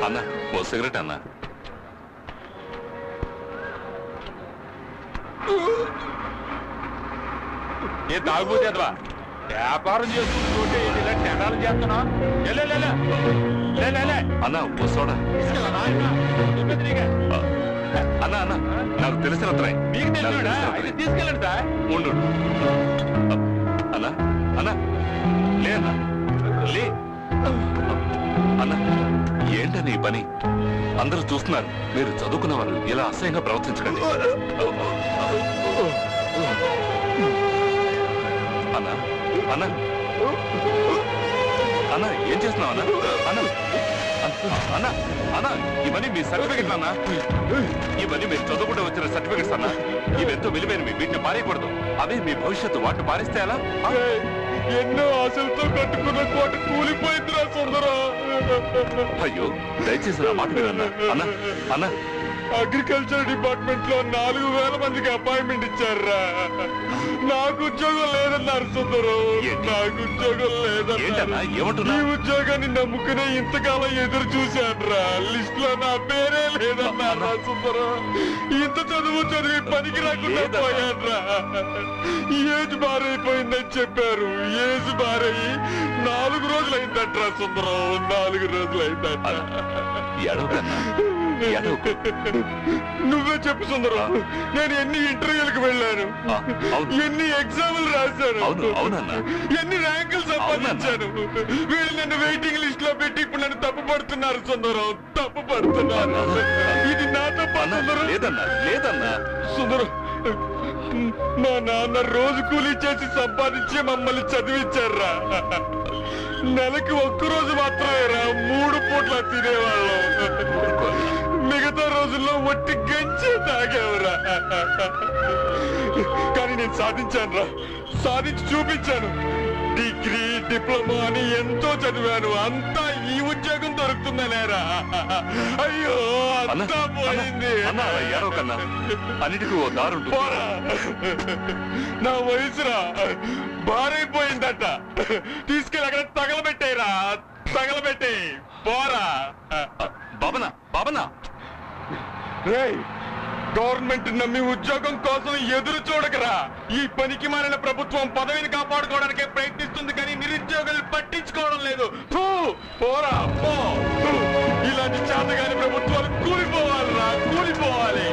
అన్న ఓ సిగరెట్ అన్న. ఏ తాగుపోతేదవా వ్యాపారం చేసుకుంటుంటే ఇలా టెండాలు చేస్తున్నా అన్న ఓ సోడా అన్న. అన్న నాకు తెలిసిన మీకు తీసుకెళ్ళండి సార్. ఉండు అన్న. అన్న లే అన్న లే అన్న. ఏంటని ఈ పని? అందరూ చూస్తున్నారు. మీరు చదువుకున్న వాళ్ళు ఇలా అసహ్యంగా ప్రవర్తించకండి అన్న. అన్న అన్న ఏం చేస్తున్నావు అన్న? అన్న అన్న అన్న ఇవన్నీ మీ సర్టిఫికెట్లు అన్న. ఇవన్నీ మీరు చదువుకుంటూ వచ్చిన సర్టిఫికెట్స్ అన్న. ఇవెంతో విలువైనవి, వీటిని పారేయకూడదు. అవే మీ భవిష్యత్తు. వాటిని పారేస్తే ఎలా? ఎన్నో ఆశలతో కట్టుకున్న కోట కూలిపోయిందిరా సుందరం. అయ్యో దయచేసి నా మాట వినన్న. అన్న అన్న అగ్రికల్చర్ డిపార్ట్మెంట్ లో 4000 మందికి అపాయింట్మెంట్ ఇచ్చారా. నాకు ఉద్యోగం లేదన్నారు సుందరం. నాకు ఉద్యోగం లేదన్నా. ఏమంటున్నా? ఈ ఉద్యోగాన్ని నమ్ముకునే ఇంతకాలం ఎదురు చూశానురా. లిస్ట్ లో నా పేరే లేదన్నారా సుందరం. ఇంత చదువు చదివి పనికి రాకుండా పోయానురా. ఏజ్ బారైపోయిందని చెప్పారు. ఏజ్ బారయ్యి 4 రోజులు అయిందంటరా సుందరం. 4 రోజులు అయిందంట. నువ్వే చెప్పు సుందరం. నేను ఎన్ని ఇంటర్వ్యూలకు వెళ్ళాను, ఎన్ని ఎగ్జామ్లు రాశాను, ఎన్ని ర్యాంకులు సంపాదించాను. వీళ్ళు నన్ను వెయిటింగ్ లిస్ట్ లో పెట్టి ఇప్పుడు నన్ను తప్పు పడుతున్నారు సుందరం. తప్పు పడుతున్నారు. ఇది నా తప్ప లేదన్నా. సుందరం మా నాన్న రోజు కూలీ చేసి సంపాదించి మమ్మల్ని చదివించారా. నెలకి ఒక్కరోజు మాత్రమేరా 3 పూట్ల తినేవాళ్ళం. మిగతా రోజుల్లో ఒట్టి గంజి తాగేవరా. కానీ నేను సాధించాను రా. సాధించి చూపించాను. డిగ్రీ డిప్లొమా అని ఎంతో చదివాను. అంతా ఈ ఉద్యోగం దొరుకుతుందనేరా. అయ్యో అంతా పోయింది. అన్నిటికీ ఓ దారు. నా వయసురా భారైపోయిందట. తీసుకెళ్ళి అక్కడ తగలబెట్టేరా. తగలబెట్టే పోరా. బాబనా గవర్నమెంట్ నమ్మి ఉద్యోగం కోసం ఎదురు చూడకరా. ఈ పనికి మారిన ప్రభుత్వం పదవిని కాపాడుకోవడానికే ప్రయత్నిస్తుంది కానీ నిరుద్యోగులు పట్టించుకోవడం లేదు. పోరా పో. ఇలాంటి చేతగాని ప్రభుత్వాలు కూలిపోవాలిరా. కూలిపోవాలి.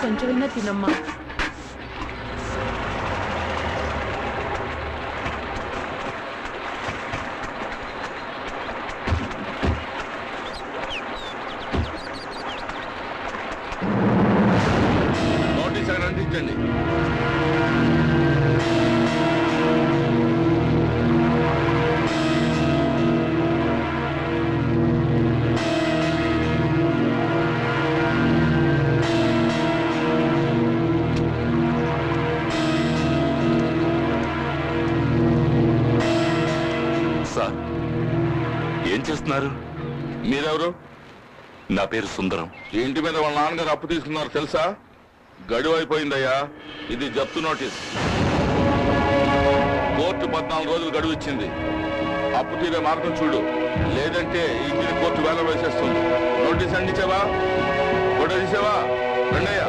కొంచెమైనా తినమ్మా. నోటీస్ అక్కడ అందించండి. ఏం చేస్తున్నారు? మీరెవరు? నా పేరు సుందరం. ఇంటి మీద వాళ్ళ నాన్నగారు అప్పు తీసుకున్నారు తెలుసా? గడువు అయిపోయిందయ్యా. ఇది జప్తు నోటీస్. కోర్టు 14 రోజులు గడువు ఇచ్చింది. అప్పు తీరే మార్గం చూడు, లేదంటే ఇంటిని కోర్టు వేల వేసేస్తుంది. నోటీస్ అందించావా? ఫోటో తీసావా? రండయ్యా.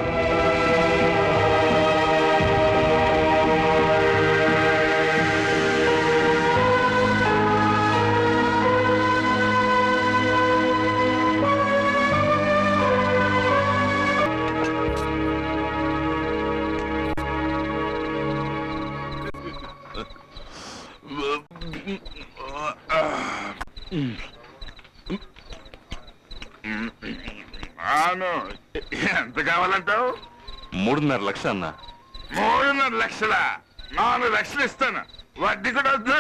ఎంత కావాలంటావు? 3.5 లక్షలు అన్నా. 3.5 లక్షలా? 4 లక్షలు ఇస్తాను. వడ్డీ కూడా వద్దు.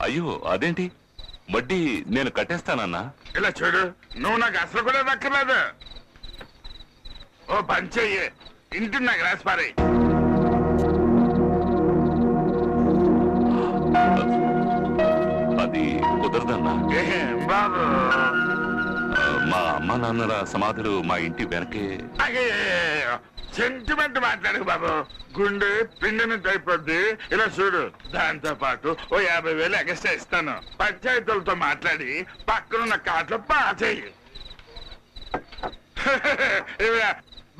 అయ్యో అదేంటి? వడ్డీ నేను కట్టేస్తానన్నా. ఇలా చూడు, నువ్వు నాకు అసలు కూడా దక్కలేదు. ఓ పని చెయ్యి, ఇంటిని నాకు రాసి పారే. అది కుదరదన్నా. బాబు, మా అమ్మ నాన్నల సమాధులు మా ఇంటి వెనకే. సెంటిమెంట్ మాట్లాడు బాబు, గుండె పిండిని అయిపోద్ది. ఇలా చూడు, దాంతో పాటు ఓ 50,000 ఎక్స్ట్రా ఇస్తాను. పంచాయతీలతో మాట్లాడి పక్కనున్న కార్డులో పాచేయి.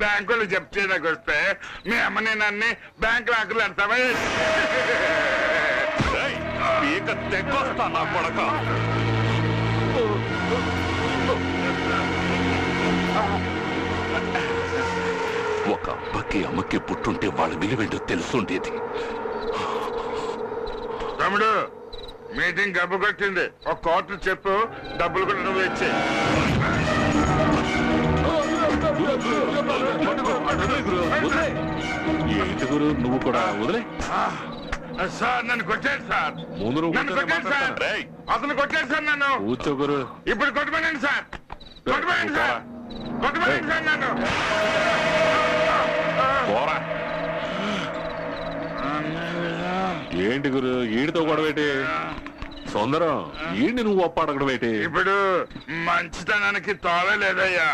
బ్యాంకులు జప్తు చేయడానికి వస్తే మీ అమ్మని నన్ను బ్యాంకు లాకులు పెడతావా? తెగొస్తా నా కొడక. ఒక అబ్బకి అమ్మకి పుట్టుంటే వాళ్ళ విలువేంటో తెలుసుండేది. తమ్ముడు, మీటింగ్ గబ్బు కొట్టింది. ఒక కోర్టు చెప్పు, డబ్బులు కూడా నువ్వు ఇచ్చే. ఏంటి గురు, నువ్వు కూడా వదిలే. సార్ నన్ను కొట్టాడు సార్, నన్ను కొట్టాడు సార్, అతను కొట్టాడు సార్ నన్ను. కూర్చో గురు. ఇప్పుడు కొట్టమనండి సార్, కొట్టమనండి సార్, కొట్టమనండి సార్ నన్ను. ఏంటి గురు, ఈడితో గొడవేటి? సుందరం, ఈడిని నువ్వు ఒప్ప అడగడం ఏంటి? ఇప్పుడు మంచితనానికి తోవే లేదయ్యా.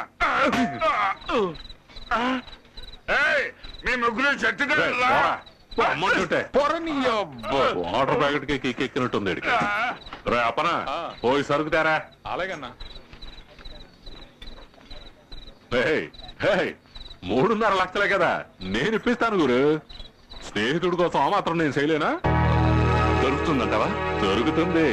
మీ ముగ్గురు చెట్టు వాటర్ ప్యాకెట్ కి ఎక్కినట్టుంది. రే అప్పనా, పోయి సరుకుతారా? అలాగన్నా. 3.5 లక్షలే కదా, నేను ఇప్పిస్తాను గురు. స్నేహితుడి కోసం ఆ మాత్రం నేను చేయలేనా? దొరుకుతుందంటావా? దొరుకుతుంది.